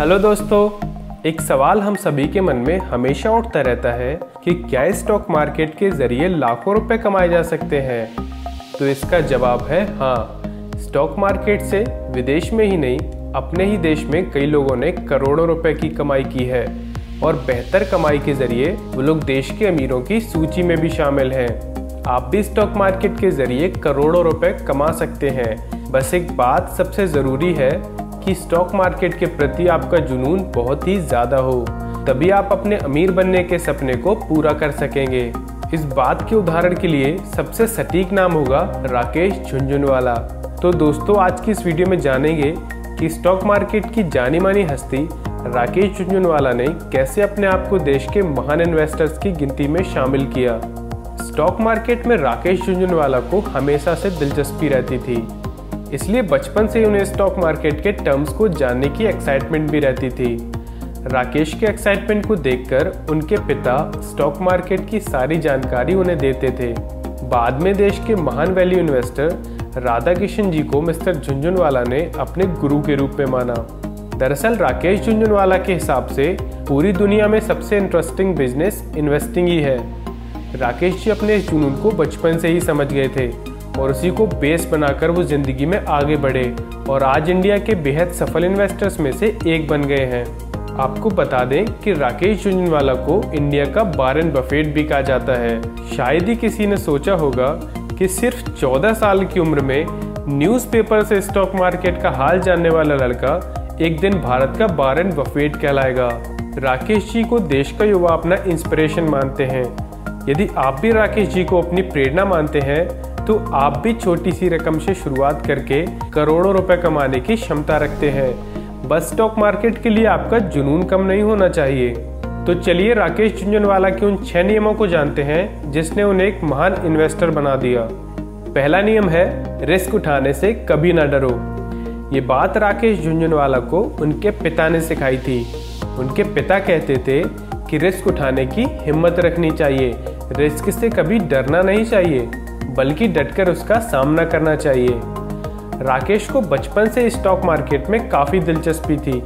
Hello दोस्तों, एक सवाल हम सभी के मन में हमेशा उठता रहता है कि क्या स्टॉक मार्केट के जरिए लाखों रुपए कमाए जा सकते हैं। तो इसका जवाब है हाँ। स्टॉक मार्केट से विदेश में ही नहीं, अपने ही देश में कई लोगों ने करोड़ों रुपए की कमाई की है और बेहतर कमाई के जरिए वो लोग देश के अमीरों की सूची में भी शामिल हैं। आप भी स्टॉक मार्केट के जरिए करोड़ों रुपए कमा सकते हैं। बस एक बात सबसे ज़रूरी है कि स्टॉक मार्केट के प्रति आपका जुनून बहुत ही ज़्यादा हो, तभी आप अपने अमीर बनने के सपने को पूरा कर सकेंगे। इस बात के उदाहरण के लिए सबसे सटीक नाम होगा राकेश झुनझुनवाला। तो दोस्तों, आज की इस वीडियो में जानेंगे कि स्टॉक मार्केट की जानी मानी हस्ती राकेश झुनझुनवाला ने कैसे अपने आप को देश के महान इन्वेस्टर्स की गिनती में शामिल किया। स्टॉक मार्केट में राकेश झुनझुनवाला को हमेशा से दिलचस्पी रहती थी, इसलिए बचपन से उन्हें स्टॉक मार्केट के टर्म्स को जानने की एक्साइटमेंट भी रहती थी। राकेश के एक्साइटमेंट को देखकर उनके पिता स्टॉक मार्केट की सारी जानकारी उन्हें देते थे। बाद में देश के महान वैल्यू इन्वेस्टर राधा किशन जी को मिस्टर झुनझुनवाला ने अपने गुरु के रूप में माना। दरअसल राकेश झुनझुनवाला के हिसाब से पूरी दुनिया में सबसे इंटरेस्टिंग बिजनेस इन्वेस्टिंग ही है। राकेश जी अपने इस जुनून को बचपन से ही समझ गए थे और उसी को बेस बनाकर वो जिंदगी में आगे बढ़े और आज इंडिया के बेहद सफल इन्वेस्टर्स में से एक बन गए हैं। आपको बता दें कि राकेश झुनझुनवाला को इंडिया का वॉरेन बफेट भी कहा जाता है। शायद ही किसी ने सोचा होगा कि सिर्फ 14 साल की उम्र में न्यूज़पेपर से स्टॉक मार्केट का हाल जानने वाला लड़का एक दिन भारत का वॉरेन बफेट कहलाएगा। राकेश जी को देश का युवा अपना इंस्पिरेशन मानते हैं। यदि आप भी राकेश जी को अपनी प्रेरणा मानते हैं तो आप भी छोटी सी रकम से शुरुआत करके करोड़ों रुपए कमाने की क्षमता रखते हैं। बस स्टॉक मार्केट के लिए आपका जुनून कम नहीं होना चाहिए। तो चलिए राकेश झुनझुनवाला के उन 6 नियमों को जानते हैं जिसने उन्हें एक महान इन्वेस्टर बना दिया। पहला नियम है, रिस्क उठाने से कभी ना डरो। ये बात राकेश झुनझुनवाला को उनके पिता ने सिखाई थी। उनके पिता कहते थे कि रिस्क उठाने की हिम्मत रखनी चाहिए, रिस्क से कभी डरना नहीं चाहिए बल्कि डटकर उसका सामना करना चाहिए। राकेश को बचपन से स्टॉक मार्केट में काफ़ी दिलचस्पी थी,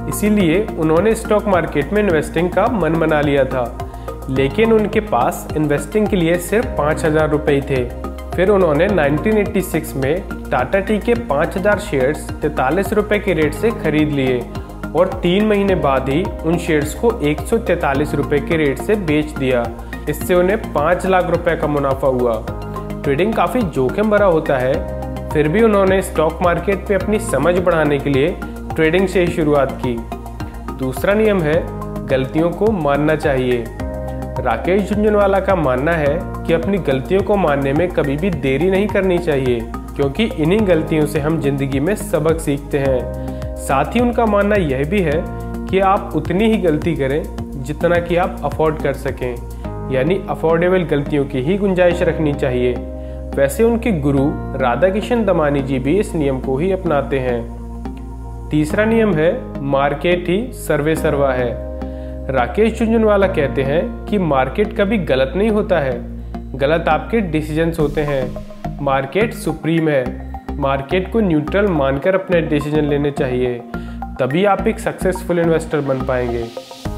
इसीलिए उन्होंने स्टॉक मार्केट में इन्वेस्टिंग का मन बना लिया था। लेकिन उनके पास इन्वेस्टिंग के लिए सिर्फ 5,000 रुपये थे। फिर उन्होंने 1986 में टाटा टी के 5,000 शेयर्स 43 रुपये के रेट से खरीद लिए और 3 महीने बाद ही उन शेयर्स को 143 रुपये के रेट से बेच दिया। इससे उन्हें 5 लाख रुपए का मुनाफा हुआ। ट्रेडिंग काफ़ी जोखिम भरा होता है, फिर भी उन्होंने स्टॉक मार्केट पे अपनी समझ बढ़ाने के लिए ट्रेडिंग से ही शुरुआत की। दूसरा नियम है, गलतियों को मानना चाहिए। राकेश झुनझुनवाला का मानना है कि अपनी गलतियों को मानने में कभी भी देरी नहीं करनी चाहिए, क्योंकि इन्हीं गलतियों से हम जिंदगी में सबक सीखते हैं। साथ ही उनका मानना यह भी है कि आप उतनी ही गलती करें जितना कि आप अफोर्ड कर सकें, यानी अफोर्डेबल गलतियों की ही गुंजाइश रखनी चाहिए। वैसे उनके गुरु राधा किशन दमानी जी भी इस नियम को ही अपनाते हैं। तीसरा नियम है, मार्केट ही सर्वे सर्वा है। राकेश झुनझुनवाला कहते हैं कि मार्केट कभी गलत नहीं होता है, गलत आपके डिसीजंस होते हैं। मार्केट सुप्रीम है। मार्केट को न्यूट्रल मानकर अपने डिसीजन लेने चाहिए, तभी आप एक सक्सेसफुल इन्वेस्टर बन पाएंगे।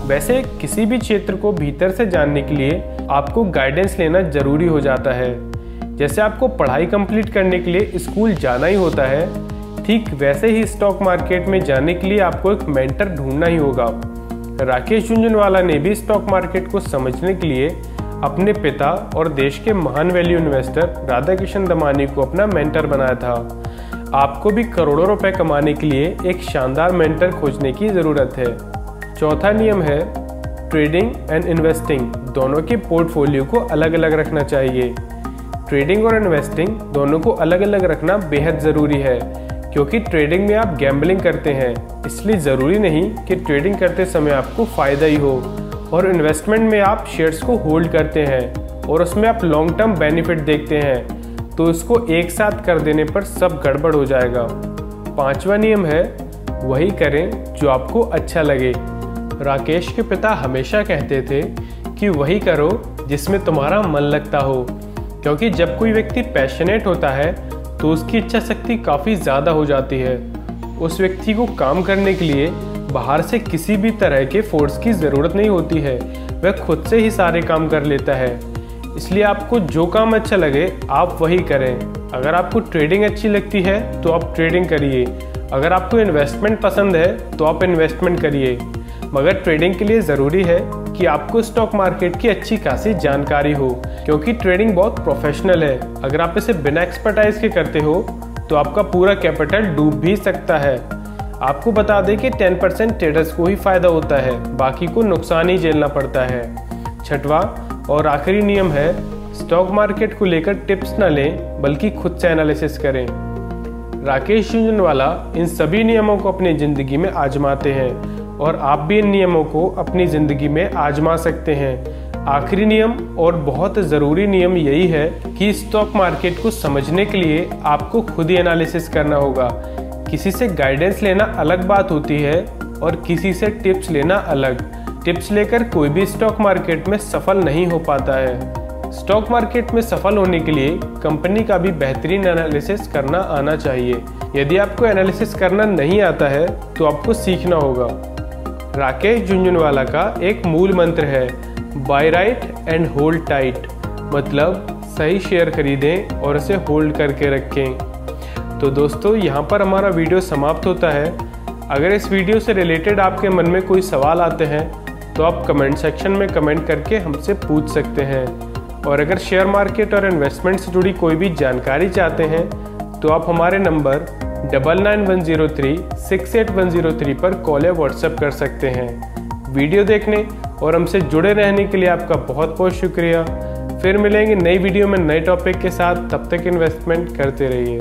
वैसे किसी भी क्षेत्र को भीतर से जानने के लिए आपको गाइडेंस लेना जरूरी हो जाता है। जैसे आपको पढ़ाई कंप्लीट करने के लिए स्कूल जाना ही होता है, ठीक वैसे ही स्टॉक मार्केट में जाने के लिए आपको एक मेंटर ढूंढना ही होगा। राकेश झुनझुनवाला ने भी स्टॉक मार्केट को समझने के लिए अपने पिता और देश के महान वैल्यू इन्वेस्टर राधा किशन दमानी को अपना मेंटर बनाया था। आपको भी करोड़ों रुपए कमाने के लिए एक शानदार मेंटर खोजने की ज़रूरत है। चौथा नियम है, ट्रेडिंग एंड इन्वेस्टिंग दोनों के पोर्टफोलियो को अलग अलग रखना चाहिए। ट्रेडिंग और इन्वेस्टिंग दोनों को अलग अलग रखना बेहद ज़रूरी है, क्योंकि ट्रेडिंग में आप गैम्बलिंग करते हैं, इसलिए ज़रूरी नहीं कि ट्रेडिंग करते समय आपको फ़ायदा ही हो। और इन्वेस्टमेंट में आप शेयर्स को होल्ड करते हैं और उसमें आप लॉन्ग टर्म बेनिफिट देखते हैं, तो इसको एक साथ कर देने पर सब गड़बड़ हो जाएगा। पांचवा नियम है, वही करें जो आपको अच्छा लगे। राकेश के पिता हमेशा कहते थे कि वही करो जिसमें तुम्हारा मन लगता हो, क्योंकि जब कोई व्यक्ति पैशनेट होता है तो उसकी इच्छा शक्ति काफ़ी ज़्यादा हो जाती है। उस व्यक्ति को काम करने के लिए बाहर से किसी भी तरह के फोर्स की ज़रूरत नहीं होती है, वह खुद से ही सारे काम कर लेता है। इसलिए आपको जो काम अच्छा लगे आप वही करें। अगर आपको ट्रेडिंग अच्छी लगती है तो आप ट्रेडिंग करिए, अगर आपको इन्वेस्टमेंट पसंद है तो आप इन्वेस्टमेंट करिए। मगर ट्रेडिंग के लिए ज़रूरी है कि आपको स्टॉक मार्केट की अच्छी खासी जानकारी हो, क्योंकि ट्रेडिंग बहुत प्रोफेशनल है। अगर आप इसे बिना एक्सपर्टाइज के करते हो तो आपका पूरा कैपिटल डूब भी सकता है। आपको बता दें कि 10% ट्रेडर्स को ही फायदा होता है, बाकी को नुकसान ही झेलना पड़ता है। छठवां और आखिरी नियम है, स्टॉक मार्केट को लेकर टिप्स न लें बल्कि खुद से एनालिसिस करें। राकेश झुंझुनवाला इन सभी नियमों को अपनी ज़िंदगी में आजमाते हैं और आप भी इन नियमों को अपनी ज़िंदगी में आजमा सकते हैं। आखिरी नियम और बहुत ज़रूरी नियम यही है कि स्टॉक मार्केट को समझने के लिए आपको खुद ही एनालिसिस करना होगा। किसी से गाइडेंस लेना अलग बात होती है और किसी से टिप्स लेना अलग। टिप्स लेकर कोई भी स्टॉक मार्केट में सफल नहीं हो पाता है। स्टॉक मार्केट में सफल होने के लिए कंपनी का भी बेहतरीन एनालिसिस करना आना चाहिए। यदि आपको एनालिसिस करना नहीं आता है तो आपको सीखना होगा। राकेश झुंझुनवाला का एक मूल मंत्र है, by right and hold tight, मतलब सही शेयर खरीदें और उसे होल्ड करके रखें। तो दोस्तों, यहाँ पर हमारा वीडियो समाप्त होता है। अगर इस वीडियो से रिलेटेड आपके मन में कोई सवाल आते हैं तो आप कमेंट सेक्शन में कमेंट करके हमसे पूछ सकते हैं। और अगर शेयर मार्केट और इन्वेस्टमेंट से जुड़ी कोई भी जानकारी चाहते हैं तो आप हमारे नंबर 9910368103 पर कॉल या व्हाट्सएप कर सकते हैं। वीडियो देखने और हमसे जुड़े रहने के लिए आपका बहुत बहुत शुक्रिया। फिर मिलेंगे नई वीडियो में नए टॉपिक के साथ, तब तक इन्वेस्टमेंट करते रहिए।